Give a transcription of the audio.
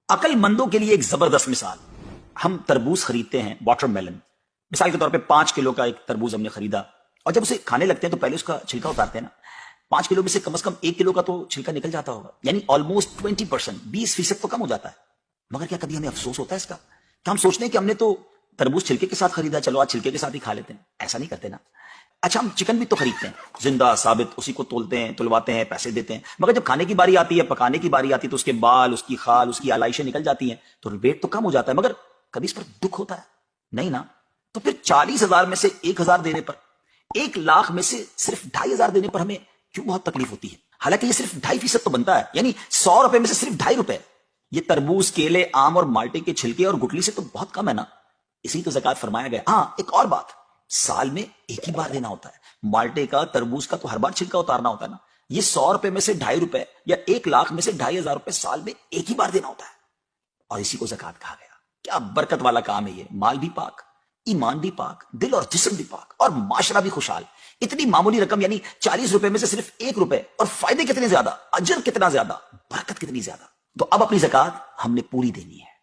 عقل مندوں کے لیے ایک زبردست مثال. ہم تربوز خریدتے ہیں، واٹر میلن، مثال کے طور پہ 5 کلو کا ایک تربوز ہم نے خریدا، اور جب اسے کھانے لگتے ہیں تو پہلے اس کا چھلکا اتارتے ہیں نا. 5 کلو میں سے کم از کم 1 کلو کا تو چھلکا نکل جاتا ہوگا، یعنی آلموسٹ 20%، 20% تو کم ہو جاتا ہے. مگر کیا کبھی ہمیں افسوس ہوتا ہے اس کا کہ ہم سوچتے ہیں کہ ہم نے تو تربوز چھلکے کے ساتھ خریدا، چلو آج چھلکے کے ساتھ ہی کھا لیتے ہیں؟ ایسا نہیں کرتے نا. اچھا، ہم چکن بھی تو خریدتے ہیں، زندہ ثابت، اسی کو تولتے ہیں، تلواتے ہیں، پیسے دیتے ہیں، مگر جب کھانے کی باری آتی ہے، پکانے کی باری آتی ہے، تو اس کے بال، اس کی خال، اس کی آلائشیں نکل جاتی ہیں، تو ویٹ تو کم ہو جاتا ہے. مگر کبھی اس پر دکھ ہوتا ہے؟ نہیں نا. تو پھر 40,000 میں سے 1,000 دینے پر، 1,00,000 میں سے صرف 2,500 دینے پر ہمیں کیوں بہت تکلیف ہوتی ہے؟ حالانکہ یہ صرف 2.5% تو بنتا ہے، یعنی 100 روپے میں سے صرف 2.5 روپے. یہ تربوز، کیلے، آم اور مالٹے کے چھلکے اور گٹلی سے تو بہت کم ہے نا. اسی تو زکوٰۃ فرمایا گیا. ہاں، ایک اور بات، سال میں ایک ہی بار دینا ہوتا ہے. مالٹے کا، تربوز کا تو ہر بار چھلکا اتارنا ہوتا ہے نا. یہ 100 روپے میں سے 2.5 روپے یا 1,00,000 میں سے 2,500 روپے سال میں ایک ہی بار دینا ہوتا ہے، اور اسی کو زکوٰۃ کہا گیا. کیا برکت والا کام ہے یہ. مال بھی پاک، ایمان بھی پاک، دل اور جسم بھی پاک، اور معاشرہ بھی خوشحال. اتنی معمولی رقم، یعنی 40 روپے میں سے صرف 1 روپے، اور فائدے کتنے زیادہ، اجر کتنا زیادہ، برکت کتنی زیادہ. تو اب اپنی زکوٰۃ ہم نے پوری دینی ہے.